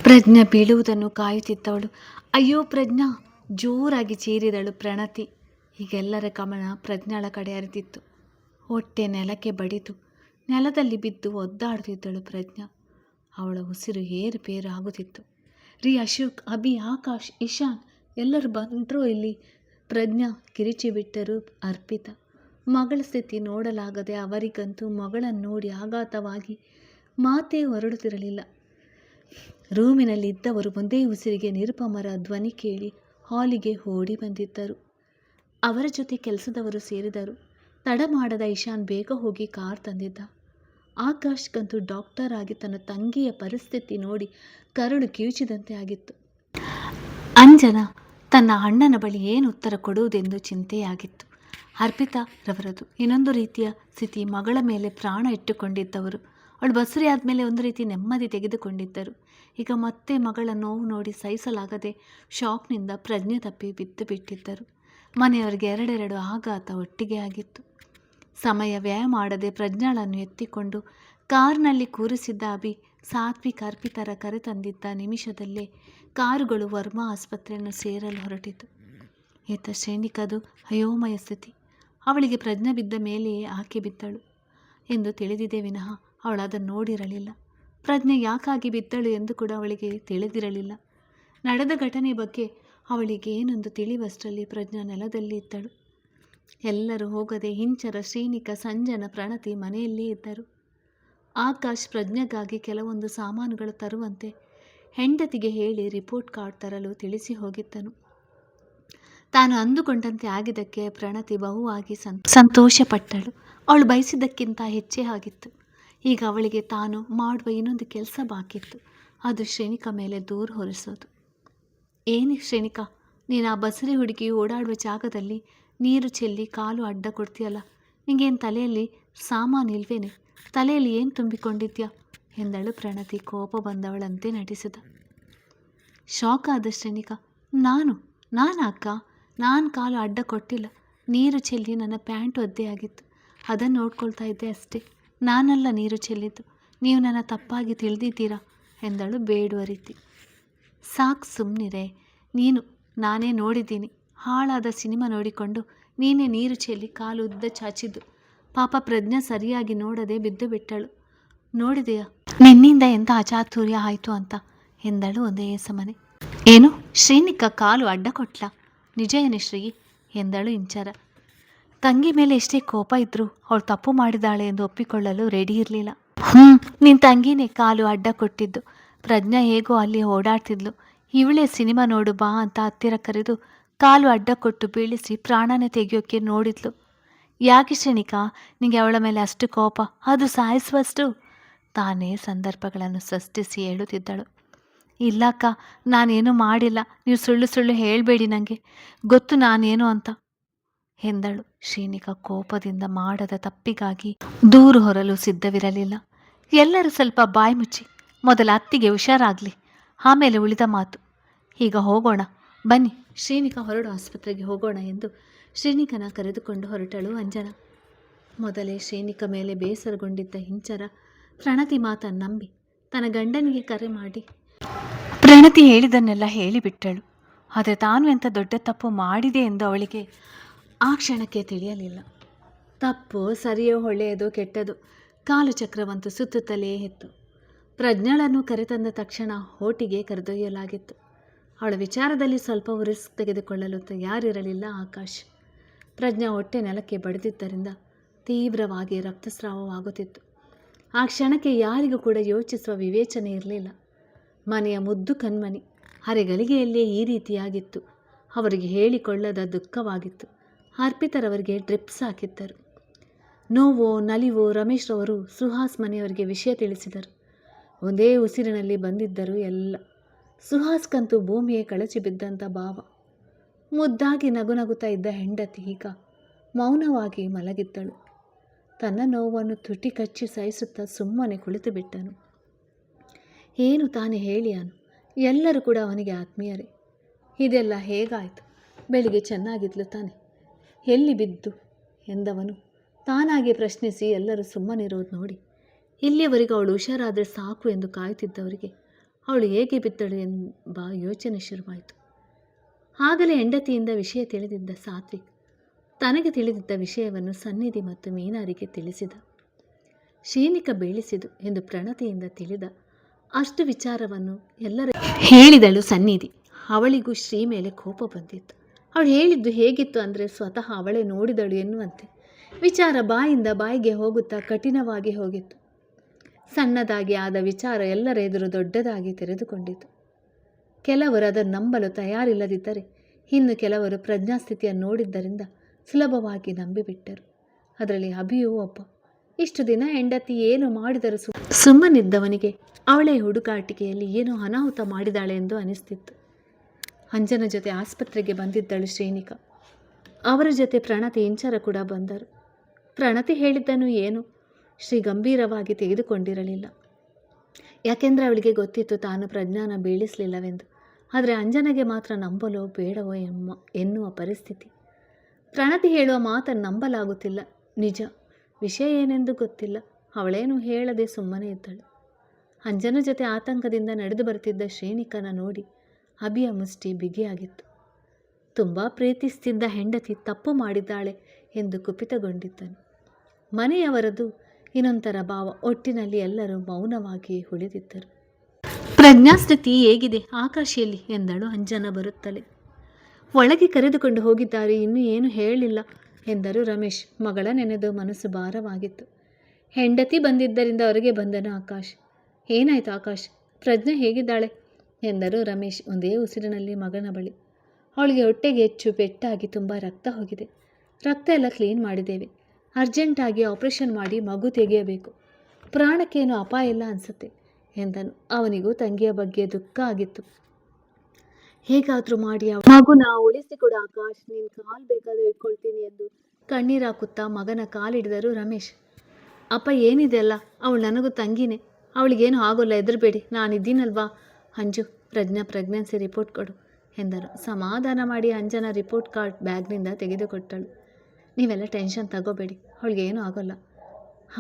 ಪ್ರಜ್ಞಾ ಬೀಳುವುದನ್ನು ಕಾಯುತ್ತಿದ್ದವಳು. ಅಯ್ಯೋ ಪ್ರಜ್ಞಾ! ಜೋರಾಗಿ ಚೀರಿದಳು ಪ್ರಣತಿ. ಹೀಗೆಲ್ಲರ ಗಮನ ಪ್ರಜ್ಞಾಳ ಕಡೆ ಹರಿದಿತ್ತು. ಹೊಟ್ಟೆ ನೆಲಕ್ಕೆ ಬಡಿದು ನೆಲದಲ್ಲಿ ಬಿದ್ದು ಒದ್ದಾಡುತ್ತಿದ್ದಳು ಪ್ರಜ್ಞಾ. ಅವಳ ಉಸಿರು ಏರುಪೇರು ಆಗುತ್ತಿತ್ತು. ರೀ ಅಶೋಕ್, ಅಭಿ, ಆಕಾಶ್, ಇಶಾನ್ ಎಲ್ಲರೂ ಬಂದರೂ ಇಲ್ಲಿ? ಪ್ರಜ್ಞಾ ಕಿರಿಚಿ ಬಿಟ್ಟರು ಅರ್ಪಿತಾ. ಮಗಳ ಸ್ಥಿತಿ ನೋಡಲಾಗದೆ ಅವರಿಗಂತೂ ಮಗಳನ್ನು ನೋಡಿ ಆಘಾತವಾಗಿ ಮಾತೇ ಹೊರಡುತ್ತಿರಲಿಲ್ಲ. ರೂಮಿನಲ್ಲಿ ಇದ್ದವರು ಒಂದೇ ಉಸಿರಿಗೆ ನಿರುಪಮರ ಧ್ವನಿ ಕೇಳಿ ಹಾಲಿಗೆ ಓಡಿ ಬಂದಿದ್ದರು. ಅವರ ಜೊತೆ ಕೆಲಸದವರು ಸೇರಿದರು. ತಡ ಮಾಡದ ಇಶಾನ್ ಬೇಗ ಹೋಗಿ ಕಾರ್ ತಂದಿದ್ದ. ಆಕಾಶ್ಗಂತೂ ಡಾಕ್ಟರ್ ಆಗಿ ತನ್ನ ತಂಗಿಯ ಪರಿಸ್ಥಿತಿ ನೋಡಿ ಕರುಳು ಕಿವುಚಿದಂತೆ ಆಗಿತ್ತು. ಅಂಜನಾ ತನ್ನ ಅಣ್ಣನ ಬಳಿ ಏನು ಉತ್ತರ ಕೊಡುವುದೆಂದು ಚಿಂತೆಯಾಗಿತ್ತು. ಅರ್ಪಿತಾ ರವರದು ಇನ್ನೊಂದು ರೀತಿಯ ಸ್ಥಿತಿ. ಮಗಳ ಮೇಲೆ ಪ್ರಾಣ ಇಟ್ಟುಕೊಂಡಿದ್ದವರು. ಅವಳು ಬಸುರಿ ಆದಮೇಲೆ ಒಂದು ರೀತಿ ನೆಮ್ಮದಿ ತೆಗೆದುಕೊಂಡಿದ್ದರು. ಈಗ ಮತ್ತೆ ಮಗಳ ನೋವು ನೋಡಿ ಸಹಿಸಲಾಗದೆ ಶಾಕ್ನಿಂದ ಪ್ರಜ್ಞೆ ತಪ್ಪಿ ಬಿದ್ದು ಬಿಟ್ಟಿದ್ದರು. ಮನೆಯವರಿಗೆ ಎರಡೆರಡು ಆಘಾತ ಒಟ್ಟಿಗೆ ಆಗಿತ್ತು. ಸಮಯ ವ್ಯಯ ಮಾಡದೆ ಪ್ರಜ್ಞಾಳನ್ನು ಎತ್ತಿಕೊಂಡು ಕಾರ್ನಲ್ಲಿ ಕೂರಿಸಿದ್ದ ಅಭಿ ಸಾತ್ವಿಕ್ ಅರ್ಪಿತರ ಕರೆತಂದಿದ್ದ ನಿಮಿಷದಲ್ಲೇ ಕಾರುಗಳು ವರ್ಮಾ ಆಸ್ಪತ್ರೆಯನ್ನು ಸೇರಲು ಹೊರಟಿತು. ಈತ ಶ್ರೇಣಿಕದು ಅಯೋಮಯ ಸ್ಥಿತಿ. ಅವಳಿಗೆ ಪ್ರಜ್ಞೆ ಬಿದ್ದ ಮೇಲೆಯೇ ಆಕೆ ಬಿದ್ದಳು ಎಂದು ತಿಳಿದಿದೆ ವಿನಃ ಅವಳು ಅದನ್ನು ನೋಡಿರಲಿಲ್ಲ. ಪ್ರಜ್ಞೆ ಯಾಕಾಗಿ ಬಿದ್ದಳು ಎಂದು ಕೂಡ ಅವಳಿಗೆ ತಿಳಿದಿರಲಿಲ್ಲ. ನಡೆದ ಘಟನೆ ಬಗ್ಗೆ ಅವಳಿಗೆ ಏನೊಂದು ತಿಳಿವಷ್ಟರಲ್ಲಿ ಪ್ರಜ್ಞಾ ನೆಲದಲ್ಲಿ ಇದ್ದಳು. ಎಲ್ಲರೂ ಹೋಗದೆ ಹಿಂಚರ, ಶ್ರೀನಿಕ, ಸಂಜನ, ಪ್ರಣತಿ ಮನೆಯಲ್ಲೇ ಇದ್ದರು. ಆಕಾಶ್ ಪ್ರಜ್ಞೆಗಾಗಿ ಕೆಲವೊಂದು ಸಾಮಾನುಗಳು ತರುವಂತೆ ಹೆಂಡತಿಗೆ ಹೇಳಿ ರಿಪೋರ್ಟ್ ಕಾರ್ಡ್ ತರಲು ತಿಳಿಸಿ ಹೋಗಿದ್ದನು. ತಾನು ಅಂದುಕೊಂಡಂತೆ ಆಗಿದ್ದಕ್ಕೆ ಪ್ರಣತಿ ಬಹುವಾಗಿ ಸಂತೋಷಪಟ್ಟಳು. ಅವಳು ಬಯಸಿದ್ದಕ್ಕಿಂತ ಹೆಚ್ಚೇ ಆಗಿತ್ತು. ಈಗ ಅವಳಿಗೆ ತಾನು ಮಾಡುವ ಇನ್ನೊಂದು ಕೆಲಸ ಬಾಕಿತ್ತು. ಅದು ಶ್ರೇಣಿಕ ಮೇಲೆ ದೂರು ಹೊರಿಸೋದು. ಏನು ಶ್ರೇಣಿಕ, ನೀನು ಆ ಬಸರಿ ಹುಡುಗಿ ಓಡಾಡುವ ಜಾಗದಲ್ಲಿ ನೀರು ಚೆಲ್ಲಿ ಕಾಲು ಅಡ್ಡ ಕೊಡ್ತೀಯಲ್ಲ, ನಿಂಗೇನು ತಲೆಯಲ್ಲಿ ಸಾಮಾನು ಇಲ್ವೇನೆ? ತಲೆಯಲ್ಲಿ ಏನು ತುಂಬಿಕೊಂಡಿದ್ಯಾ ಎಂದಳು ಪ್ರಣತಿ ಕೋಪ ಬಂದವಳಂತೆ ನಟಿಸಿದ. ಶಾಕ್ ಆದ ಶ್ರೇಣಿಕ. ನಾನು ಅಕ್ಕ, ನಾನು ಕಾಲು ಅಡ್ಡ ಕೊಟ್ಟಿಲ್ಲ. ನೀರು ಚೆಲ್ಲಿ ನನ್ನ ಪ್ಯಾಂಟ್ ಒದ್ದೆಯಾಗಿತ್ತು, ಅದನ್ನು ನೋಡ್ಕೊಳ್ತಾ ಇದ್ದೆ ಅಷ್ಟೇ. ನಾನಲ್ಲ ನೀರು ಚೆಲ್ಲಿದ್ದು, ನೀವು ನನ್ನ ತಪ್ಪಾಗಿ ತಿಳಿದಿದ್ದೀರಾ ಎಂದಳು ಬೇಡುವ ರೀತಿ. ಸಾಕು ಸುಮ್ಮನಿರೆ ನೀನು, ನಾನೇ ನೋಡಿದ್ದೀನಿ. ಹಾಳಾದ ಸಿನಿಮಾ ನೋಡಿಕೊಂಡು ನೀನೇ ನೀರು ಚೆಲ್ಲಿ ಕಾಲು ಉದ್ದ ಚಾಚಿದ್ದು. ಪಾಪ ಪ್ರಜ್ಞೆ ಸರಿಯಾಗಿ ನೋಡದೆ ಬಿದ್ದು ಬಿಟ್ಟಳು. ನೋಡಿದೆಯಾ ನಿನ್ನಿಂದ ಎಂಥ ಅಚಾತುರ್ಯ ಆಯಿತು ಅಂತ ಎಂದಳು ಒಂದೇ ಸಮನೆ. ಏನು ಶ್ರೀನಿಕ ಕಾಲು ಅಡ್ಡ ಕೊಟ್ಲ? ನಿಜ ಏನೇ ಶ್ರೀ ಎಂದಳು ಇಂಚರ. ತಂಗಿ ಮೇಲೆ ಎಷ್ಟೇ ಕೋಪ ಇದ್ದರೂ ಅವಳು ತಪ್ಪು ಮಾಡಿದಾಳೆ ಎಂದು ಒಪ್ಪಿಕೊಳ್ಳಲು ರೆಡಿ ಇರಲಿಲ್ಲ. ನಿನ್ನ ತಂಗಿನೇ ಕಾಲು ಅಡ್ಡ ಕೊಟ್ಟಿದ್ದು. ಪ್ರಜ್ಞಾ ಹೇಗೋ ಅಲ್ಲಿ ಓಡಾಡ್ತಿದ್ಲು. ಇವಳೇ ಸಿನಿಮಾ ನೋಡು ಬಾ ಅಂತ ಹತ್ತಿರ ಕರೆದು ಕಾಲು ಅಡ್ಡ ಕೊಟ್ಟು ಬೀಳಿಸಿ ಪ್ರಾಣನೇ ತೆಗೆಯೋಕ್ಕೆ ನೋಡಿದ್ಲು. ಯಾಕೆ ಶ್ರೇಣಿಕಾ ನಿಂಗೆ ಅವಳ ಮೇಲೆ ಅಷ್ಟು ಕೋಪ, ಅದು ಸಾಯಿಸುವಷ್ಟು? ತಾನೇ ಸಂದರ್ಭಗಳನ್ನು ಸೃಷ್ಟಿಸಿ ಹೇಳುತ್ತಿದ್ದಳು. ಇಲ್ಲಕ್ಕ, ನಾನೇನು ಮಾಡಿಲ್ಲ. ನೀವು ಸುಳ್ಳು ಸುಳ್ಳು ಹೇಳಬೇಡಿ, ನನಗೆ ಗೊತ್ತು ನಾನೇನು ಅಂತ ಎಂದಳು. ಶ್ರೀನಿಕಾ ಕೋಪದಿಂದ ಮಾಡದ ತಪ್ಪಿಗಾಗಿ ದೂರು ಹೊರಲು ಸಿದ್ಧವಿರಲಿಲ್ಲ. ಎಲ್ಲರೂ ಸ್ವಲ್ಪ ಬಾಯಿ ಮುಚ್ಚಿ, ಮೊದಲ ಅತ್ತಿಗೆ ಹುಷಾರಾಗಲಿ, ಆಮೇಲೆ ಉಳಿದ ಮಾತು. ಈಗ ಹೋಗೋಣ ಬನ್ನಿ, ಶ್ರೀನಿಕಾ ಹೊರಡು, ಆಸ್ಪತ್ರೆಗೆ ಹೋಗೋಣ ಎಂದು ಶ್ರೀನಿಕನ ಕರೆದುಕೊಂಡು ಹೊರಟಳು ಅಂಜನಾ. ಮೊದಲೇ ಶ್ರೀನಿಕ ಮೇಲೆ ಬೇಸರಗೊಂಡಿದ್ದ ಹಿಂಚರ ಪ್ರಣತಿ ಮಾತನ್ನು ನಂಬಿ ತನ್ನ ಗಂಡನಿಗೆ ಕರೆ ಮಾಡಿ ಪ್ರಣತಿ ಹೇಳಿದನ್ನೆಲ್ಲ ಹೇಳಿಬಿಟ್ಟಳು. ಆದರೆ ತಾನು ಎಂಥ ದೊಡ್ಡ ತಪ್ಪು ಮಾಡಿದೆ ಎಂದು ಅವಳಿಗೆ ಆ ಕ್ಷಣಕ್ಕೆ ತಿಳಿಯಲಿಲ್ಲ. ತಪ್ಪು ಸರಿಯೋ ಒಳ್ಳೆಯದು ಕೆಟ್ಟದು ಕಾಲು ಚಕ್ರವಂತೂ ಸುತ್ತುತ್ತಲೇ ಇತ್ತು. ಪ್ರಜ್ಞಳನ್ನು ಕರೆತಂದ ತಕ್ಷಣ ಹೋಟಿಗೆ ಕರೆದೊಯ್ಯಲಾಗಿತ್ತು. ಅವಳ ವಿಚಾರದಲ್ಲಿ ಸ್ವಲ್ಪವೂ ರಿಸ್ಕ್ ತೆಗೆದುಕೊಳ್ಳಲು ತಯಾರಿರಲಿಲ್ಲ ಆಕಾಶ್. ಪ್ರಜ್ಞಾ ಹೊಟ್ಟೆ ನೆಲಕ್ಕೆ ಬಡಿದಿದ್ದರಿಂದ ತೀವ್ರವಾಗಿ ರಕ್ತಸ್ರಾವವಾಗುತ್ತಿತ್ತು. ಆ ಕ್ಷಣಕ್ಕೆ ಯಾರಿಗೂ ಕೂಡ ಯೋಚಿಸುವ ವಿವೇಚನೆ ಇರಲಿಲ್ಲ. ಮನೆಯ ಮುದ್ದು ಕಣ್ಮಣಿ ಅರೆಗಳಿಗೆಯಲ್ಲೇ ಈ ರೀತಿಯಾಗಿತ್ತು. ಅವರಿಗೆ ಹೇಳಿಕೊಳ್ಳದ ದುಃಖವಾಗಿತ್ತು. ಅರ್ಪಿತರವರಿಗೆ ಡ್ರಿಪ್ಸ್ ಹಾಕಿದ್ದರು. ನೋವೋ ನಲಿವೋ ರಮೇಶ್ ರವರು ಸುಹಾಸ್ ಮನೆಯವರಿಗೆ ವಿಷಯ ತಿಳಿಸಿದರು. ಒಂದೇ ಉಸಿರಿನಲ್ಲಿ ಬಂದಿದ್ದರು ಎಲ್ಲ. ಸುಹಾಸ್ಕಂತೂ ಭೂಮಿಯೇ ಕಳಚಿ ಬಿದ್ದಂಥ ಭಾವ. ಮುದ್ದಾಗಿ ನಗುನಗುತ್ತಾ ಇದ್ದ ಹೆಂಡತಿ ಈಗ ಮೌನವಾಗಿ ಮಲಗಿದ್ದಳು. ತನ್ನ ನೋವನ್ನು ತುಟಿ ಕಚ್ಚಿ ಸಹಿಸುತ್ತಾ ಸುಮ್ಮನೆ ಕುಳಿತು ಬಿಟ್ಟನು. ಏನು ತಾನೇ ಹೇಳಿಯಾನು? ಎಲ್ಲರೂ ಕೂಡ ಅವನಿಗೆ ಆತ್ಮೀಯರೇ. ಇದೆಲ್ಲ ಹೇಗಾಯಿತು? ಬೆಳಿಗ್ಗೆ ಚೆನ್ನಾಗಿದ್ಲು ತಾನೆ, ಎಲ್ಲಿ ಬಿದ್ದು ಎಂದವನು ತಾನಾಗಿ ಪ್ರಶ್ನಿಸಿ ಎಲ್ಲರೂ ಸುಮ್ಮನಿರೋದು ನೋಡಿ ಇಲ್ಲಿಯವರೆಗೂ ಅವಳು ಹುಷಾರಾದರೆ ಸಾಕು ಎಂದು ಕಾಯುತ್ತಿದ್ದವರಿಗೆ ಅವಳು ಹೇಗೆ ಬಿದ್ದಳು ಎಂಬ ಯೋಚನೆ ಶುರುವಾಯಿತು. ಆಗಲೇ ಹೆಂಡತಿಯಿಂದ ವಿಷಯ ತಿಳಿದಿದ್ದ ಸಾತ್ವಿಕ್ ತನಗೆ ತಿಳಿದಿದ್ದ ವಿಷಯವನ್ನು ಸನ್ನಿಧಿ ಮತ್ತು ಮೀನಾರಿಗೆ ತಿಳಿಸಿದ. ಶ್ರೀನಿಕ ಬೀಳಿಸಿದು ಎಂದು ಪ್ರಣತಿಯಿಂದ ತಿಳಿದ ಅಷ್ಟು ವಿಚಾರವನ್ನು ಎಲ್ಲರ ಹೇಳಿದಳು ಸನ್ನಿಧಿ. ಅವಳಿಗೂ ಶ್ರೀ ಮೇಲೆ ಕೋಪ ಬಂದಿತ್ತು. ಅವಳು ಹೇಳಿದ್ದು ಹೇಗಿತ್ತು ಅಂದರೆ ಸ್ವತಃ ಅವಳೇ ನೋಡಿದಳು ಎನ್ನುವಂತೆ. ವಿಚಾರ ಬಾಯಿಂದ ಬಾಯಿಗೆ ಹೋಗುತ್ತಾ ಕಠಿಣವಾಗಿ ಹೋಗಿತ್ತು. ಸಣ್ಣದಾಗಿ ಆದ ವಿಚಾರ ಎಲ್ಲರ ಎದುರು ದೊಡ್ಡದಾಗಿ ತೆರೆದುಕೊಂಡಿತು. ಕೆಲವರು ಅದನ್ನು ನಂಬಲು ತಯಾರಿಲ್ಲದಿದ್ದರೆ ಇನ್ನು ಕೆಲವರು ಪ್ರಜ್ಞಾಸ್ಥಿತಿಯನ್ನು ನೋಡಿದ್ದರಿಂದ ಸುಲಭವಾಗಿ ನಂಬಿಬಿಟ್ಟರು. ಅದರಲ್ಲಿ ಅಭಿಯೂ ಒಬ್ಬ. ಇಷ್ಟು ದಿನ ಹೆಂಡತಿ ಏನು ಮಾಡಿದರೂ ಸುಮ್ಮನಿದ್ದವನಿಗೆ ಅವಳೇ ಹುಡುಕಾಟಿಕೆಯಲ್ಲಿ ಏನೋ ಅನಾಹುತ ಮಾಡಿದಾಳೆ ಎಂದು ಅನಿಸ್ತಿತ್ತು. ಅಂಜನ ಜೊತೆ ಆಸ್ಪತ್ರೆಗೆ ಬಂದಿದ್ದಳು ಶ್ರೀನಿಕ. ಅವರ ಜೊತೆ ಪ್ರಣತಿ ಇಂಚರ ಕೂಡ ಬಂದರು. ಪ್ರಣತಿ ಹೇಳಿದ್ದನು ಏನು ಶ್ರೀ ಗಂಭೀರವಾಗಿ ತೆಗೆದುಕೊಂಡಿರಲಿಲ್ಲ. ಯಾಕೆಂದರೆ ಅವಳಿಗೆ ಗೊತ್ತಿತ್ತು ತಾನು ಪ್ರಜ್ಞಾನ ಬೀಳಿಸಲಿಲ್ಲವೆಂದು. ಆದರೆ ಅಂಜನಗೆ ಮಾತ್ರ ನಂಬಲೋ ಬೇಡವೋ ಎನ್ನುವ ಪರಿಸ್ಥಿತಿ. ಪ್ರಣತಿ ಹೇಳುವ ಮಾತನ್ನು ನಂಬಲಾಗುತ್ತಿಲ್ಲ. ನಿಜ ವಿಷಯ ಏನೆಂದು ಗೊತ್ತಿಲ್ಲ. ಅವಳೇನು ಹೇಳದೆ ಸುಮ್ಮನೆ ಇದ್ದಳು. ಅಂಜನ ಜೊತೆ ಆತಂಕದಿಂದ ನಡೆದು ಬರುತ್ತಿದ್ದ ಶ್ರೀನಿಕನ ನೋಡಿ ಅಭಿಯ ಮುಷ್ಟಿ ಬಿಗಿಯಾಗಿತ್ತು. ತುಂಬ ಪ್ರೀತಿಸ್ತಿದ್ದ ಹೆಂಡತಿ ತಪ್ಪು ಮಾಡಿದ್ದಾಳೆ ಎಂದು ಕುಪಿತಗೊಂಡಿದ್ದನು. ಮನೆಯವರದು ಇನ್ನೊಂಥರ ಭಾವ. ಒಟ್ಟಿನಲ್ಲಿ ಎಲ್ಲರೂ ಮೌನವಾಗಿ ಉಳಿದಿದ್ದರು. ಪ್ರಜ್ಞಾಸ್ಥಿತಿ ಹೇಗಿದೆ ಆಕಾಶಿಯಲ್ಲಿ ಎಂದಳು ಅಂಜನ ಬರುತ್ತಲೇ. ಒಳಗೆ ಕರೆದುಕೊಂಡು ಹೋಗಿದ್ದಾರೆ, ಇನ್ನೂ ಏನು ಹೇಳಿಲ್ಲ ಎಂದರು ರಮೇಶ್. ಮಗಳ ನೆನೆದು ಮನಸ್ಸು ಭಾರವಾಗಿತ್ತು. ಹೆಂಡತಿ ಬಂದಿದ್ದರಿಂದ ಹೊರಗೆ ಬಂದನು ಆಕಾಶ್. ಏನಾಯ್ತು ಆಕಾಶ್, ಪ್ರಜ್ಞೆ ಹೇಗಿದ್ದಾಳೆ ಎಂದರು ರಮೇಶ್ ಒಂದೇ ಉಸಿರಿನಲ್ಲಿ ಮಗನ ಬಳಿ. ಅವಳಿಗೆ ಹೊಟ್ಟೆಗೆ ಹೆಚ್ಚು ಪೆಟ್ಟಾಗಿ ತುಂಬ ರಕ್ತ ಹೋಗಿದೆ. ರಕ್ತ ಎಲ್ಲ ಕ್ಲೀನ್ ಮಾಡಿದ್ದೇವೆ. ಅರ್ಜೆಂಟಾಗಿ ಆಪರೇಷನ್ ಮಾಡಿ ಮಗು ತೆಗೆಯಬೇಕು. ಪ್ರಾಣಕ್ಕೇನು ಅಪಾಯ ಇಲ್ಲ ಅನಿಸುತ್ತೆ ಎಂದನು. ಅವನಿಗೂ ತಂಗಿಯ ಬಗ್ಗೆ ದುಃಖ ಆಗಿತ್ತು. ಹೇಗಾದರೂ ಮಾಡಿ ಮಗುನ ಉಳಿಸಿಕೊಡು ಆಕಾಶ್, ನೀನು ಕಾಲು ಬೇಕಾದರೂ ಇಟ್ಕೊಳ್ತೀನಿ ಎಂದು ಕಣ್ಣೀರಾಕುತ್ತಾ ಮಗನ ಕಾಲಿಡಿದರು ರಮೇಶ್. ಅಪ್ಪ ಏನಿದೆ ಅಲ್ಲ, ಅವಳು ನನಗೂ ತಂಗಿನೇ, ಅವಳಿಗೇನು ಆಗೋಲ್ಲ, ಹೆದರಬೇಡಿ, ನಾನಿದ್ದೀನಲ್ವಾ. ಅಂಜು, ಪ್ರೆಗ್ನೆನ್ಸಿ ರಿಪೋರ್ಟ್ ಕೊಡು ಎಂದರು. ಸಮಾಧಾನ ಮಾಡಿ ಅಂಜನ ರಿಪೋರ್ಟ್ ಕಾರ್ಡ್ ಬ್ಯಾಗ್ನಿಂದ ತೆಗೆದುಕೊಟ್ಟಳು. ನೀವೆಲ್ಲ ಟೆನ್ಷನ್ ತಗೋಬೇಡಿ, ಅವಳಿಗೇನೂ ಆಗೋಲ್ಲ.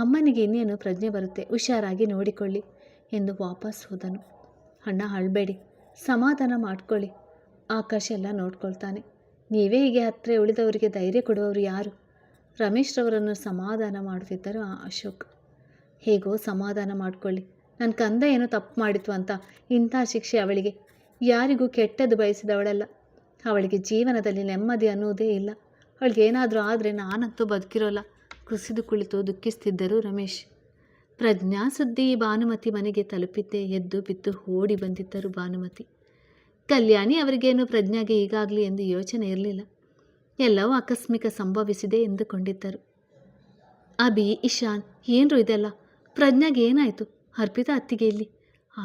ಅಮ್ಮನಿಗೆ ಇನ್ನೇನು ಪ್ರಜ್ಞೆ ಬರುತ್ತೆ, ಹುಷಾರಾಗಿ ನೋಡಿಕೊಳ್ಳಿ ಎಂದು ವಾಪಸ್ ಹೋದನು. ಅಣ್ಣ ಅಳಬೇಡಿ, ಸಮಾಧಾನ ಮಾಡ್ಕೊಳ್ಳಿ, ಆಕಾಶ ಎಲ್ಲ ನೋಡ್ಕೊಳ್ತಾನೆ. ನೀವೇ ಹೀಗೆ ಹತ್ತಿರ ಉಳಿದವರಿಗೆ ಧೈರ್ಯ ಕೊಡುವವರು ಯಾರು? ರಮೇಶ್ ರವರನ್ನು ಸಮಾಧಾನ ಮಾಡುತ್ತಿದ್ದರು ಅಶೋಕ್. ಹೇಗೋ ಸಮಾಧಾನ ಮಾಡಿಕೊಳ್ಳಿ, ನನ್ನ ಕಂದ ಏನೋ ತಪ್ಪು ಮಾಡಿತು ಅಂತ ಇಂಥ ಶಿಕ್ಷೆ ಅವಳಿಗೆ. ಯಾರಿಗೂ ಕೆಟ್ಟದ್ದು ಬಯಸಿದವಳಲ್ಲ. ಅವಳಿಗೆ ಜೀವನದಲ್ಲಿ ನೆಮ್ಮದಿ ಅನ್ನೋದೇ ಇಲ್ಲ. ಅವಳಿಗೇನಾದರೂ ಆದರೆ ನಾನಂತೂ ಬದುಕಿರೋಲ್ಲ. ಕುಸಿದು ಕುಳಿತು ದುಃಖಿಸ್ತಿದ್ದರು ರಮೇಶ್. ಪ್ರಜ್ಞಾ ಸುದ್ದಿ ಭಾನುಮತಿ ಮನೆಗೆ ತಲುಪಿದ್ದೇ ಎದ್ದು ಬಿದ್ದು ಓಡಿ ಬಂದಿದ್ದರು ಭಾನುಮತಿ. ಕಲ್ಯಾಣಿ ಅವರಿಗೇನು ಪ್ರಜ್ಞಾಗೆ ಈಗಾಗಲಿ ಎಂದು ಯೋಚನೆ ಇರಲಿಲ್ಲ. ಎಲ್ಲವೂ ಆಕಸ್ಮಿಕ ಸಂಭವಿಸಿದೆ ಎಂದುಕೊಂಡಿದ್ದರು. ಅಭಿ, ಇಶಾನ್, ಏನ್ರು ಇದೆಲ್ಲ? ಪ್ರಜ್ಞಾಗೆ ಏನಾಯಿತು? ಅರ್ಪಿತಾ ಅತ್ತಿಗೆ ಇಲ್ಲಿ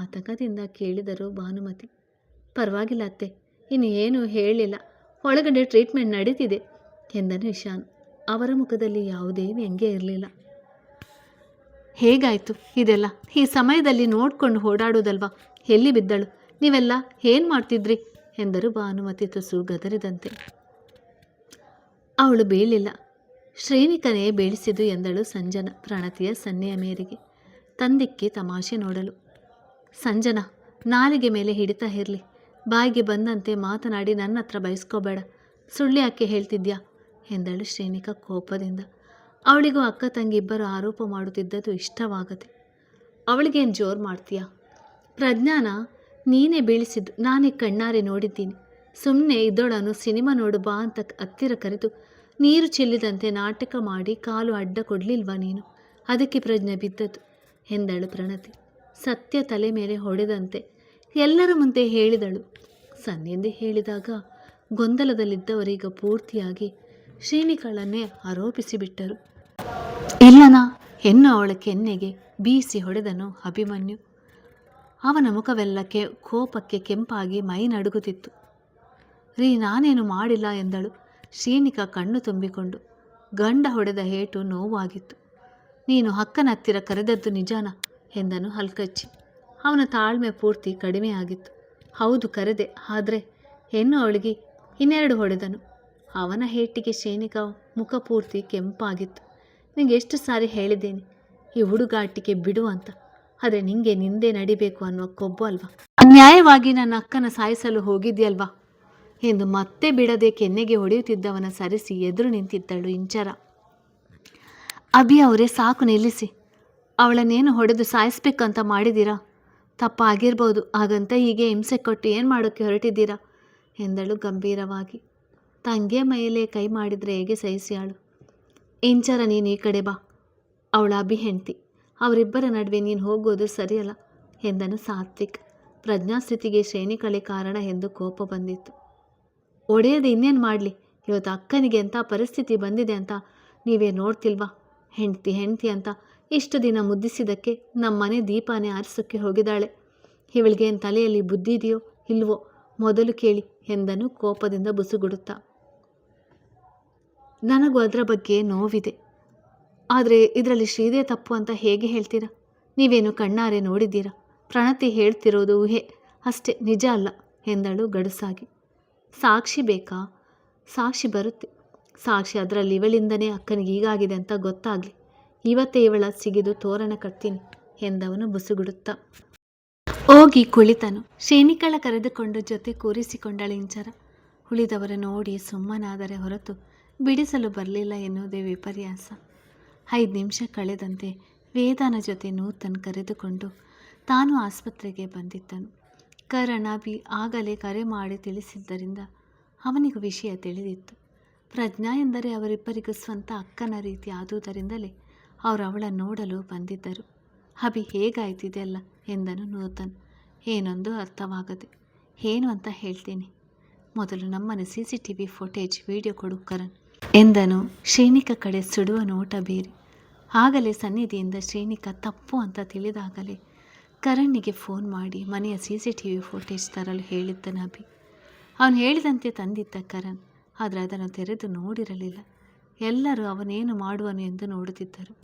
ಆತಂಕದಿಂದ ಕೇಳಿದರು ಭಾನುಮತಿ. ಪರವಾಗಿಲ್ಲ ಅತ್ತೆ, ಇನ್ನು ಏನೂ ಹೇಳಿಲ್ಲ, ಒಳಗಡೆ ಟ್ರೀಟ್ಮೆಂಟ್ ನಡೀತಿದೆ ಎಂದನು ಇಶಾನ್. ಅವರ ಮುಖದಲ್ಲಿ ಯಾವುದೇ ವ್ಯಂಗ್ಯ ಇರಲಿಲ್ಲ. ಹೇಗಾಯಿತು ಇದೆಲ್ಲ? ಈ ಸಮಯದಲ್ಲಿ ನೋಡ್ಕೊಂಡು ಓಡಾಡೋದಲ್ವಾ? ಎಲ್ಲಿ ಬಿದ್ದಳು? ನೀವೆಲ್ಲ ಏನು ಮಾಡ್ತಿದ್ರಿ ಎಂದರು ಭಾನುಮತಿ ತುಸು ಗದರಿದಂತೆ. ಅವಳು ಬೀಳಿಲ್ಲ, ಶ್ರೀನಿಕನೇ ಬೀಳಿಸಿದು ಎಂದಳು ಸಂಜನ ಪ್ರಣತಿಯ ಸನ್ನೆಯ ಮೇರೆಗೆ. ತಂದಿಕ್ಕಿ ತಮಾಷೆ ನೋಡಲು. ಸಂಜನಾ, ನಾಲಿಗೆ ಮೇಲೆ ಹಿಡಿತಾ ಇರಲಿ, ಬಾಯಿಗೆ ಬಂದಂತೆ ಮಾತನಾಡಿ ನನ್ನ ಹತ್ರ ಬಯಸ್ಕೋಬೇಡ. ಸುಳ್ಳು ಯಾಕೆ ಹೇಳ್ತಿದ್ಯಾ ಎಂದಳು ಶ್ರೀನಿಕ ಕೋಪದಿಂದ. ಅವಳಿಗೂ ಅಕ್ಕ ತಂಗಿ ಇಬ್ಬರು ಆರೋಪ ಮಾಡುತ್ತಿದ್ದದ್ದು ಇಷ್ಟವಾಗದೆ. ಅವಳಿಗೇನು ಜೋರು ಮಾಡ್ತೀಯಾ? ಪ್ರಜ್ಞಾನ ನೀನೇ ಬೀಳಿಸಿದ್ದು, ನಾನೇ ಕಣ್ಣಾರೆ ನೋಡಿದ್ದೀನಿ. ಸುಮ್ಮನೆ ಇದ್ದೋಳನ್ನು ಸಿನಿಮಾ ನೋಡು ಬಾ ಅಂತ ಹತ್ತಿರ ಕರೆದು ನೀರು ಚೆಲ್ಲಿದಂತೆ ನಾಟಕ ಮಾಡಿ ಕಾಲು ಅಡ್ಡ ಕೊಡಲಿಲ್ವಾ ನೀನು? ಅದಕ್ಕೆ ಪ್ರಜ್ಞೆ ಬಿದ್ದದ್ದು ಎಂದಳು ಪ್ರಣತಿ. ಸತ್ಯ ತಲೆ ಮೇಲೆ ಹೊಡೆದಂತೆ ಎಲ್ಲರ ಮುಂದೆ ಹೇಳಿದಳು. ಸನ್ನಿಧಿ ಹೇಳಿದಾಗ ಗೊಂದಲದಲ್ಲಿದ್ದವರೀಗ ಪೂರ್ತಿಯಾಗಿ ಶ್ರೀನಿಕಳನ್ನೇ ಆರೋಪಿಸಿಬಿಟ್ಟರು. ಇಲ್ಲನಾ ಎನ್ನು ಅವಳ ಕೆನ್ನೆಗೆ ಬೀಸಿ ಹೊಡೆದನು ಅಭಿಮನ್ಯು. ಅವನ ಮುಖವೆಲ್ಲ ಕೋಪಕ್ಕೆ ಕೆಂಪಾಗಿ ಮೈ ನಡುಗುತ್ತಿತ್ತು. ರೀ, ನಾನೇನು ಮಾಡಿಲ್ಲ ಎಂದಳು ಶ್ರೀನಿಕ ಕಣ್ಣು ತುಂಬಿಕೊಂಡು. ಗಂಡ ಹೊಡೆದ ಏಟು ನೋವಾಗಿತ್ತು. ನೀನು ಅಕ್ಕನ ಹತ್ತಿರ ಕರೆದದ್ದು ನಿಜಾನ ಎಂದನು ಹಲ್ಕಚ್ಚಿ. ಅವನ ತಾಳ್ಮೆ ಪೂರ್ತಿ ಕಡಿಮೆಯಾಗಿತ್ತು. ಹೌದು ಕರೆದೆ, ಆದರೆ ಹೆಣ್ಣು ಅವಳಿಗೆ ಇನ್ನೆರಡು ಹೊಡೆದನು. ಅವನ ಹೇಟಿಗೆ ಶ್ರೀನಿಕ ಮುಖ ಪೂರ್ತಿ ಕೆಂಪಾಗಿತ್ತು. ನಿಂಗೆ ಎಷ್ಟು ಸಾರಿ ಹೇಳಿದ್ದೇನೆ ಈ ಹುಡುಗಾಟಿಕೆ ಬಿಡು ಅಂತ. ಆದರೆ ನಿಂಗೆ ನಿಂದೆ ನಡಿಬೇಕು ಅನ್ನೋ ಕೊಬ್ಬು ಅಲ್ವಾ? ಅನ್ಯಾಯವಾಗಿ ನನ್ನ ಅಕ್ಕನ ಸಾಯಿಸಲು ಹೋಗಿದ್ಯಲ್ವಾ ಎಂದು ಮತ್ತೆ ಬಿಡದೆ ಕೆನ್ನೆಗೆ ಹೊಡೆಯುತ್ತಿದ್ದವನ ಸರಿಸಿ ಎದುರು ನಿಂತಿದ್ದಳು ಇಂಚರ. ಅಭಿ ಅವರೇ, ಸಾಕು ನಿಲ್ಲಿಸಿ. ಅವಳನ್ನೇನು ಹೊಡೆದು ಸಾಯಿಸ್ಬೇಕಂತ ಮಾಡಿದ್ದೀರಾ? ತಪ್ಪಾಗಿರ್ಬೋದು, ಹಾಗಂತ ಹೀಗೆ ಹಿಂಸೆ ಕೊಟ್ಟು ಏನು ಮಾಡೋಕ್ಕೆ ಹೊರಟಿದ್ದೀರಾ ಎಂದಳು ಗಂಭೀರವಾಗಿ. ತಂಗಿಯ ಮೇಲೆ ಕೈ ಮಾಡಿದರೆ ಹೇಗೆ ಸಹಿಸಿಯಾಳು? ಇಂಚರ, ನೀನು ಈ ಕಡೆ ಬಾ. ಅವಳ ಅಭಿ ಹೆಂಡ್ತಿ, ಅವರಿಬ್ಬರ ನಡುವೆ ನೀನು ಹೋಗೋದು ಸರಿಯಲ್ಲ ಎಂದನು ಸಾತ್ವಿಕ್. ಪ್ರಜ್ಞಾಸ್ಥಿತಿಗೆ ಶ್ರೇಣಿಕಳೆ ಕಾರಣ ಎಂದು ಕೋಪ ಬಂದಿತ್ತು. ಒಡೆಯದೆ ಇನ್ನೇನು ಮಾಡಲಿ? ಇವತ್ತು ಅಕ್ಕನಿಗೆ ಎಂಥ ಪರಿಸ್ಥಿತಿ ಬಂದಿದೆ ಅಂತ ನೀವೇ ನೋಡ್ತಿಲ್ವಾ? ಹೆಂಡ್ತಿ ಅಂತ ಇಷ್ಟು ದಿನ ಮುದ್ದಿಸಿದ್ದಕ್ಕೆ ನಮ್ಮನೆ ದೀಪನೇ ಆರಿಸೋಕ್ಕೆ ಹೋಗಿದ್ದಾಳೆ. ಇವಳಿಗೇನು ತಲೆಯಲ್ಲಿ ಬುದ್ಧಿ ಇದೆಯೋ ಇಲ್ವೋ ಮೊದಲು ಕೇಳಿ ಎಂದನು ಕೋಪದಿಂದ ಬುಸುಗುಡುತ್ತಾ. ನನಗೂ ಅದರ ಬಗ್ಗೆ ನೋವಿದೆ, ಆದರೆ ಇದರಲ್ಲಿ ಶ್ರೀದೇ ತಪ್ಪು ಅಂತ ಹೇಗೆ ಹೇಳ್ತೀರಾ? ನೀವೇನು ಕಣ್ಣಾರೆ ನೋಡಿದ್ದೀರಾ? ಪ್ರಣತಿ ಹೇಳ್ತಿರೋದು ಊಹೆ ಅಷ್ಟೇ, ನಿಜ ಅಲ್ಲ ಎಂದಳು ಗಡುಸಾಗಿ. ಸಾಕ್ಷಿ ಬೇಕಾ? ಸಾಕ್ಷಿ ಬರುತ್ತೆ. ಸಾಕ್ಷಿ ಅದರಲ್ಲಿ ಇವಳಿಂದನೇ ಅಕ್ಕನಿಗೆ ಹೀಗಾಗಿದೆ ಅಂತ ಗೊತ್ತಾಗಲಿ. ಇವತ್ತೇ ಇವಳ ಸಿಗಿದು ತೋರಣ ಕಟ್ತೀನಿ ಎಂದವನು ಬುಸುಗುಡುತ್ತಾ ಹೋಗಿ ಕುಳಿತನು. ಶ್ರೇಣಿಕಳ ಕರೆದುಕೊಂಡು ಜೊತೆ ಕೂರಿಸಿಕೊಂಡಳು ಇಂಚರ. ಉಳಿದವರ ನೋಡಿ ಸುಮ್ಮನಾದರೆ ಹೊರತು ಬಿಡಿಸಲು ಬರಲಿಲ್ಲ ಎನ್ನುವುದೇ ವಿಪರ್ಯಾಸ. 5 ನಿಮಿಷ ಕಳೆದಂತೆ ವೇದಾನ ಜೊತೆ ನೂತನ್ ಕರೆದುಕೊಂಡು ತಾನು ಆಸ್ಪತ್ರೆಗೆ ಬಂದಿದ್ದನು. ಕರಣ್ ಅಭಿ ಆಗಲೇ ಕರೆ ಮಾಡಿ ತಿಳಿಸಿದ್ದರಿಂದ ಅವನಿಗೂ ವಿಷಯ ತಿಳಿದಿತ್ತು. ಪ್ರಜ್ಞಾ ಎಂದರೆ ಅವರಿಬ್ಬರಿಗೂ ಸ್ವಂತ ಅಕ್ಕನ ರೀತಿ ಆದುದರಿಂದಲೇ ಅವರು ಅವಳನ್ನು ನೋಡಲು ಬಂದಿದ್ದರು. ಅಭಿ ಹೇಗಾಯ್ತಿದೆಯಲ್ಲ ಎಂದನು ನೂತನ್, ಏನೊಂದು ಅರ್ಥವಾಗದೆ. ಏನು ಅಂತ ಹೇಳ್ತೀನಿ, ಮೊದಲು ನಮ್ಮನೆ CCTV ಫುಟೇಜ್ ವಿಡಿಯೋ ಕೊಡು ಕರಣ್ ಎಂದನು ಶ್ರೇಣಿಕ ಕಡೆ ಸುಡುವ ನೋಟ ಬೀರಿ. ಆಗಲೇ ಸನ್ನಿಧಿಯಿಂದ ಶ್ರೇಣಿಕ ತಪ್ಪು ಅಂತ ತಿಳಿದಾಗಲೇ ಕರಣ್ಣಿಗೆ ಫೋನ್ ಮಾಡಿ ಮನೆಯ CCTV ಫುಟೇಜ್ ತರಲು ಹೇಳಿದ್ದನು ಅಭಿ. ಅವನು ಹೇಳಿದಂತೆ ತಂದಿದ್ದ ಕರಣ್, ಆದರೆ ಅದನ್ನು ತೆರೆದು ನೋಡಿರಲಿಲ್ಲ. ಎಲ್ಲರೂ ಅವನೇನು ಮಾಡುವನು ಎಂದು ನೋಡುತ್ತಿದ್ದರು.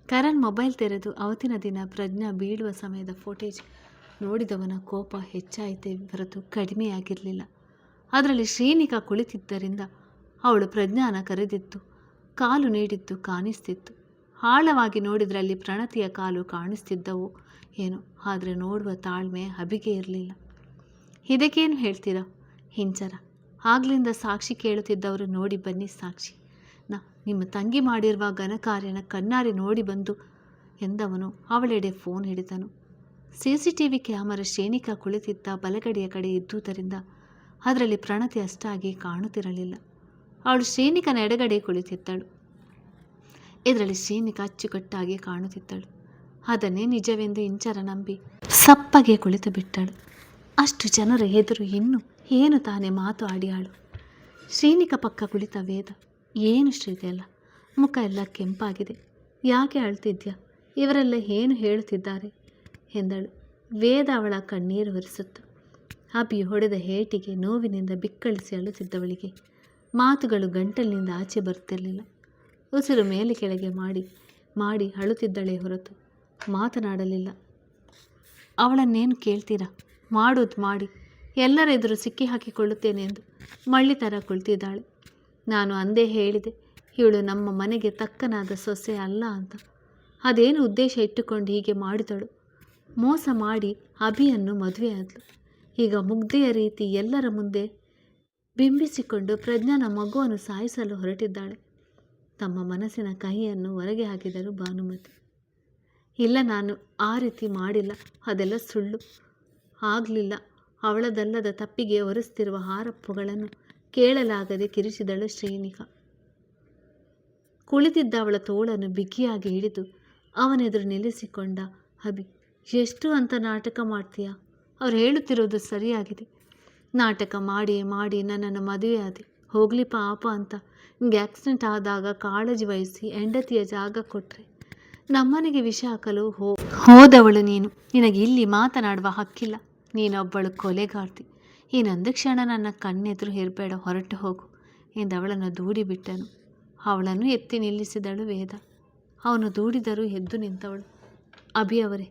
ಕರಣ್ ಮೊಬೈಲ್ ತೆರೆದು ಅವತ್ತಿನ ದಿನ ಪ್ರಜ್ಞಾ ಬೀಳುವ ಸಮಯದ ಫುಟೇಜ್ ನೋಡಿದವನ ಕೋಪ ಹೆಚ್ಚಾಯಿತೇ ಹೊರತು ಕಡಿಮೆಯಾಗಿರಲಿಲ್ಲ. ಅದರಲ್ಲಿ ಶ್ರೇಣಿಕ ಕುಳಿತಿದ್ದರಿಂದ ಅವಳು ಪ್ರಜ್ಞಾನ ಕರೆದಿದ್ದು, ಕಾಲು ನೀಡಿದ್ದು ಕಾಣಿಸ್ತಿತ್ತು. ಆಳವಾಗಿ ನೋಡಿದ್ರಲ್ಲಿ ಪ್ರಣತಿಯ ಕಾಲು ಕಾಣಿಸ್ತಿದ್ದವು ಏನೋ, ಆದರೆ ನೋಡುವ ತಾಳ್ಮೆ ಅಭಿಗೆ ಇರಲಿಲ್ಲ. ಇದಕ್ಕೇನು ಹೇಳ್ತೀರಾ ಇಂಚರ? ಆಗ್ಲಿಂದ ಸಾಕ್ಷಿ ಕೇಳುತ್ತಿದ್ದವರು ನೋಡಿ ಬನ್ನಿ ಸಾಕ್ಷಿ. ನಿಮ್ಮ ತಂಗಿ ಮಾಡಿರುವ ಘನಕಾರ್ಯನ ಕಣ್ಣಾರೆ ನೋಡಿ ಬಂದು ಎಂದವನು ಅವಳೆಡೆ ಫೋನ್ ಹಿಡಿದನು. CCTV ಕ್ಯಾಮರಾ ಶ್ರೇಣಿಕ ಕುಳಿತಿದ್ದ ಬಲಗಡೆಯ ಕಡೆ ಇದ್ದುದರಿಂದ ಅದರಲ್ಲಿ ಪ್ರಣತಿ ಅಷ್ಟಾಗಿ ಕಾಣುತ್ತಿರಲಿಲ್ಲ. ಅವಳು ಶ್ರೇಣಿಕನ ಎಡಗಡೆ ಕುಳಿತಿದ್ದಳು. ಇದರಲ್ಲಿ ಶ್ರೇಣಿಕ ಅಚ್ಚುಕಟ್ಟಾಗಿ ಕಾಣುತ್ತಿದ್ದಳು. ಅದನ್ನೇ ನಿಜವೆಂದು ಇಂಚರ ನಂಬಿ ಸಪ್ಪಗೆ ಕುಳಿತು ಬಿಟ್ಟಳು. ಅಷ್ಟು ಜನರ ಎದುರು ಇನ್ನು ಏನು ತಾನೇ ಮಾತು ಆಡಿಯಾಳು. ಶ್ರೇಣಿಕ ಪಕ್ಕ ಕುಳಿತ ವೇದ, ಏನು ಶ್ರೀದೆಯಲ್ಲ, ಮುಖ ಎಲ್ಲ ಕೆಂಪಾಗಿದೆ, ಯಾಕೆ ಅಳ್ತಿದ್ಯಾ? ಇವರೆಲ್ಲ ಏನು ಹೇಳುತ್ತಿದ್ದಾರೆ ಎಂದಳು. ವೇದ ಅವಳ ಕಣ್ಣೀರು ಒರೆಸುತ್ತ. ಅಭಿ ಹೊಡೆದ ಹೇಟಿಗೆ ನೋವಿನಿಂದ ಬಿಕ್ಕಳಿಸಿ ಅಳುತ್ತಿದ್ದವಳಿಗೆ ಮಾತುಗಳು ಗಂಟಲಿನಿಂದ ಆಚೆ ಬರುತ್ತಿರಲಿಲ್ಲ. ಉಸಿರು ಮೇಲೆ ಕೆಳಗೆ ಮಾಡಿ ಮಾಡಿ ಅಳುತ್ತಿದ್ದಳೇ ಹೊರತು ಮಾತನಾಡಲಿಲ್ಲ. ಅವಳನ್ನೇನು ಕೇಳ್ತೀರಾ? ಮಾಡೋದು ಮಾಡಿ ಎಲ್ಲರ ಎದುರು ಸಿಕ್ಕಿ ಹಾಕಿಕೊಳ್ಳುತ್ತೇನೆ ಎಂದು ಮಳ್ಳಿ ಥರ ಕುಳಿತಿದ್ದಾಳೆ. ನಾನು ಅಂದೇ ಹೇಳಿದೆ, ಇವಳು ನಮ್ಮ ಮನೆಗೆ ತಕ್ಕನಾದ ಸೊಸೆ ಅಲ್ಲ ಅಂತ. ಅದೇನು ಉದ್ದೇಶ ಇಟ್ಟುಕೊಂಡು ಹೀಗೆ ಮಾಡಿದಳು? ಮೋಸ ಮಾಡಿ ಅಭಿಯನ್ನು ಮದುವೆಯಾದಳು. ಈಗ ಮುಗ್ಧೆಯ ರೀತಿ ಎಲ್ಲರ ಮುಂದೆ ಬಿಂಬಿಸಿಕೊಂಡು ಪ್ರಜ್ಞಾನ ಮಗುವನ್ನು ಸಾಯಿಸಲು ಹೊರಟಿದ್ದಾಳೆ. ತಮ್ಮ ಮನಸ್ಸಿನ ಕಹಿಯನ್ನು ಹೊರಗೆ ಹಾಕಿದರು ಭಾನುಮತಿ. ಇಲ್ಲ, ನಾನು ಆ ರೀತಿ ಮಾಡಿಲ್ಲ, ಅದೆಲ್ಲ ಸುಳ್ಳು, ಆಗಲಿಲ್ಲ. ಅವಳದಲ್ಲದ ತಪ್ಪಿಗೆ ಒರೆಸ್ತಿರುವ ಆರೋಪಗಳನ್ನು ಕೇಳಲಾಗದೆ ಕಿರಿಚಿದಳು ಶ್ರೇಣಿಕ. ಕುಳಿತಿದ್ದ ಅವಳ ತೋಳನ್ನು ಬಿಗಿಯಾಗಿ ಹಿಡಿದು ಅವನೆದುರು ನಿಲ್ಲಿಸಿಕೊಂಡ ಅಭಿ, ಎಷ್ಟು ಅಂತ ನಾಟಕ ಮಾಡ್ತೀಯಾ? ಅವ್ರು ಹೇಳುತ್ತಿರೋದು ಸರಿಯಾಗಿದೆ. ನಾಟಕ ಮಾಡಿ ಮಾಡಿ ನನ್ನನ್ನು ಮದುವೆ ಆದೆ, ಹೋಗಲಿ ಪಾಪ ಅಂತ ನಿಂಗೆ ಆಕ್ಸಿಡೆಂಟ್ ಆದಾಗ ಕಾಳಜಿ ವಹಿಸಿ ಹೆಂಡತಿಯ ಜಾಗ ಕೊಟ್ಟರೆ ನಮ್ಮನೆಗೆ ವಿಷ ಹಾಕಲು ಹೋದವಳು ನೀನು. ನಿನಗೆ ಇಲ್ಲಿ ಮಾತನಾಡುವ ಹಕ್ಕಿಲ್ಲ. ನೀನೊಬ್ಬಳು ಕೊಲೆಗಾರ್ತಿ. ಇನ್ನೊಂದು ಕ್ಷಣ ನನ್ನ ಕಣ್ಣೆದುರು ಇರಬೇಡ, ಹೊರಟು ಹೋಗು ಎಂದು ಅವಳನ್ನು ದೂಡಿಬಿಟ್ಟನು. ಅವಳನ್ನು ಎತ್ತಿ ನಿಲ್ಲಿಸಿದಳು ವೇದ. ಅವನು ದೂಡಿದರೂ ಎದ್ದು ನಿಂತವಳು. ಅಭಿ ಅವರೇ,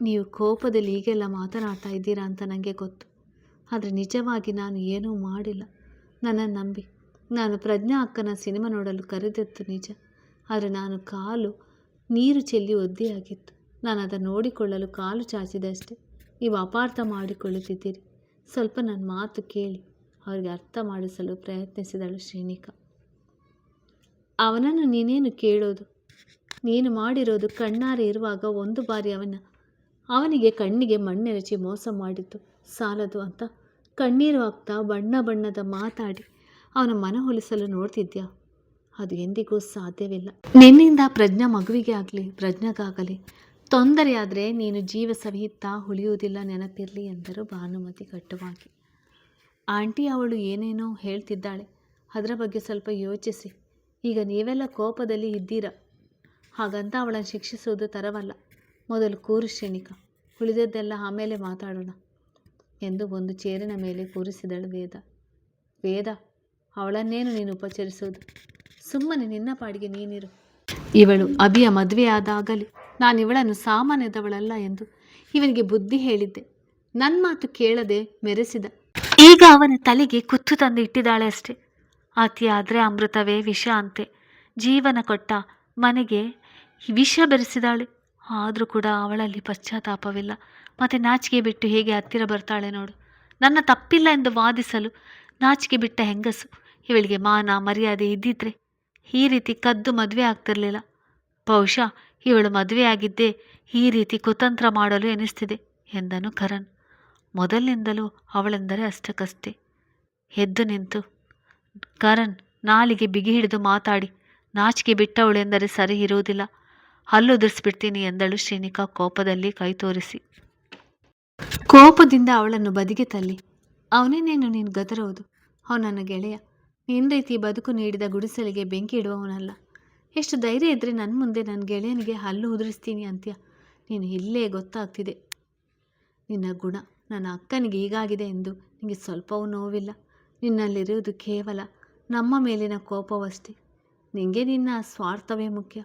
ನೀವು ಕೋಪದಲ್ಲಿ ಹೀಗೆಲ್ಲ ಮಾತನಾಡ್ತಾ ಇದ್ದೀರಾ ಅಂತ ನನಗೆ ಗೊತ್ತು, ಆದರೆ ನಿಜವಾಗಿ ನಾನು ಏನೂ ಮಾಡಿಲ್ಲ. ನನ್ನನ್ನು ನಂಬಿ. ನಾನು ಪ್ರಜ್ಞಾ ಅಕ್ಕನ ಸಿನಿಮಾ ನೋಡಲು ಕರೆದದ್ದು ನಿಜ, ಆದರೆ ನಾನು ಕಾಲು ನೀರು ಚೆಲ್ಲಿ ಒದ್ದೆಯಾಗಿತ್ತು. ನಾನು ಅದನ್ನು ನೋಡಿಕೊಳ್ಳಲು ಕಾಲು ಚಾಚಿದಷ್ಟೇ. ನೀವು ಅಪಾರ್ಥ ಮಾಡಿಕೊಳ್ಳುತ್ತಿದ್ದೀರಿ. ಸ್ವಲ್ಪ ನನ್ನ ಮಾತು ಕೇಳಿ, ಅವರಿಗೆ ಅರ್ಥ ಮಾಡಿಸಲು ಪ್ರಯತ್ನಿಸಿದಳು ಶ್ರೀನಿಕಾ. ಅವನನ್ನು ನೀನೇನು ಕೇಳೋದು? ನೀನು ಮಾಡಿರೋದು ಕಣ್ಣಾರೆ ಇರುವಾಗ ಒಂದು ಬಾರಿ ಅವನಿಗೆ ಕಣ್ಣಿಗೆ ಮಣ್ಣೆರಚಿ ಮೋಸ ಮಾಡಿದ್ದು ಸಾಲದು ಅಂತ ಕಣ್ಣೀರು ಹಾಕ್ತಾ ಬಣ್ಣ ಬಣ್ಣದ ಮಾತಾಡಿ ಅವನ ಮನವೊಲಿಸಲು ನೋಡ್ತಿದ್ಯಾ? ಅದು ಎಂದಿಗೂ ಸಾಧ್ಯವಿಲ್ಲ. ನಿನ್ನಿಂದ ಮಗುವಿಗೆ ಆಗಲಿ ಪ್ರಜ್ಞೆಗಾಗಲಿ ತೊಂದರೆಯಾದರೆ ನೀನು ಜೀವ ಸಹಿತ ಉಳಿಯುವುದಿಲ್ಲ, ನೆನಪಿರಲಿ ಎಂದರು ಭಾನುಮತಿ ಕಟ್ಟುವಾಗಿ. ಆಂಟಿ, ಅವಳು ಏನೇನೋ ಹೇಳ್ತಿದ್ದಾಳೆ, ಅದರ ಬಗ್ಗೆ ಸ್ವಲ್ಪ ಯೋಚಿಸಿ. ಈಗ ನೀವೆಲ್ಲ ಕೋಪದಲ್ಲಿ ಇದ್ದೀರಾ, ಹಾಗಂತ ಅವಳನ್ನು ಶಿಕ್ಷಿಸುವುದು ತರವಲ್ಲ. ಮೊದಲು ಕೂರು ಶ್ರೀನಿಕಾ, ಉಳಿದದ್ದೆಲ್ಲ ಆಮೇಲೆ ಮಾತಾಡೋಣ ಎಂದು ಒಂದು ಚೇರಿನ ಮೇಲೆ ಕೂರಿಸಿದಳು ವೇದ. ಅವಳನ್ನೇನು ನೀನು ಉಪಚರಿಸೋದು? ಸುಮ್ಮನೆ ನಿನ್ನ ಪಾಡಿಗೆ ನೀನಿರು. ಇವಳು ಅಭಿಯ ಮದುವೆಯಾದಾಗಲೇ ನಾನು ಇವಳನ್ನು ಸಾಮಾನ್ಯದವಳಲ್ಲ ಎಂದು ಇವನಿಗೆ ಬುದ್ಧಿ ಹೇಳಿದ್ದೆ. ನನ್ನ ಮಾತು ಕೇಳದೆ ಮೆರೆಸಿದ. ಈಗ ಅವನ ತಲೆಗೆ ಕುತ್ತು ತಂದು ಇಟ್ಟಿದ್ದಾಳೆ ಅಷ್ಟೆ. ಅತಿಯಾದರೆ ಅಮೃತವೇ ವಿಷ ಅಂತೆ. ಜೀವನ ಕೊಟ್ಟ ಮನೆಗೆ ವಿಷ ಬೆರೆಸಿದಾಳೆ. ಆದರೂ ಕೂಡ ಅವಳಲ್ಲಿ ಪಶ್ಚಾತ್ತಾಪವಿಲ್ಲ. ಮತ್ತು ನಾಚಿಕೆ ಬಿಟ್ಟು ಹೇಗೆ ಹತ್ತಿರ ಬರ್ತಾಳೆ ನೋಡು. ನನ್ನ ತಪ್ಪಿಲ್ಲ ಎಂದು ವಾದಿಸಲು ನಾಚಿಕೆ ಬಿಟ್ಟ ಹೆಂಗಸು. ಇವಳಿಗೆ ಮಾನ ಮರ್ಯಾದೆ ಇದ್ದಿದ್ರೆ ಈ ರೀತಿ ಕದ್ದು ಮದುವೆ ಆಗ್ತಿರ್ಲಿಲ್ಲ. ಬಹುಶಃ ಇವಳು ಮದುವೆಯಾಗಿದ್ದೇ ಈ ರೀತಿ ಕುತಂತ್ರ ಮಾಡಲು ಎನಿಸ್ತಿದೆ ಎಂದನು ಕರಣ್. ಮೊದಲಿನಿಂದಲೂ ಅವಳೆಂದರೆ ಅಷ್ಟಕ್ಕಷ್ಟೇ. ಎದ್ದು ನಿಂತು, ಕರಣ್, ನಾಲಿಗೆ ಬಿಗಿ ಹಿಡಿದು ಮಾತಾಡಿ. ನಾಚಿಕೆ ಬಿಟ್ಟವಳೆಂದರೆ ಸರಿ ಇರುವುದಿಲ್ಲ, ಹಲ್ಲುದುರಿಸ್ಬಿಡ್ತೀನಿ ಎಂದಳು ಶ್ರೀನಿಕಾ ಕೋಪದಲ್ಲಿ ಕೈ ತೋರಿಸಿ. ಕೋಪದಿಂದ ಅವಳನ್ನು ಬದಿಗೆ ತಳ್ಳಿ, ಅವನೇನೇನು ನೀನು ಗದರೋದು? ಅವನು ನನ್ನ ಗೆಳೆಯ. ನಿನ್ನ ರೀತಿ ಬದುಕು ನೀಡಿದ ಗುಡಿಸಲಿಗೆ ಬೆಂಕಿ ಇಡುವವನಲ್ಲ. ಎಷ್ಟು ಧೈರ್ಯ ಇದ್ದರೆ ನನ್ನ ಮುಂದೆ ನನ್ನ ಗೆಳೆಯನಿಗೆ ಹಲ್ಲು ಉದುರಿಸ್ತೀನಿ ಅಂತ್ಯ. ನೀನು ಇಲ್ಲೇ ಗೊತ್ತಾಗ್ತಿದೆ ನಿನ್ನ ಗುಣ. ನನ್ನ ಅಕ್ಕನಿಗೆ ಹೀಗಾಗಿದೆ ಎಂದು ನಿನಗೆ ಸ್ವಲ್ಪವೂ ನೋವಿಲ್ಲ. ನಿನ್ನಲ್ಲಿರುವುದು ಕೇವಲ ನಮ್ಮ ಮೇಲಿನ ಕೋಪವಷ್ಟೇ. ನಿನಗೆ ನಿನ್ನ ಸ್ವಾರ್ಥವೇ ಮುಖ್ಯ,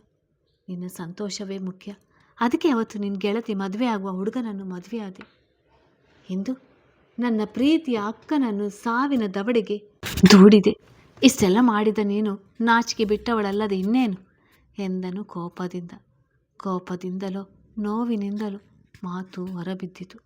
ನಿನ್ನ ಸಂತೋಷವೇ ಮುಖ್ಯ. ಅದಕ್ಕೆ ಅವತ್ತು ನಿನ್ನ ಗೆಳತಿ ಮದುವೆ ಆಗುವ ಹುಡುಗನನ್ನು ಮದುವೆಯಾದೆ. ಇಂದು ನನ್ನ ಪ್ರೀತಿಯ ಅಕ್ಕನನ್ನು ಸಾವಿನ ದವಡೆಗೆ ದೂಡಿದೆ. ಇಷ್ಟೆಲ್ಲ ಮಾಡಿದ ನೀನು ನಾಚಿಕೆ ಬಿಟ್ಟವಳಲ್ಲದೆ ಇನ್ನೇನು ಎಂದನು ಕೋಪದಿಂದಲೋ ನೋವಿನಿಂದಲೋ ಮಾತು ಹೊರಬಿದ್ದಿತು.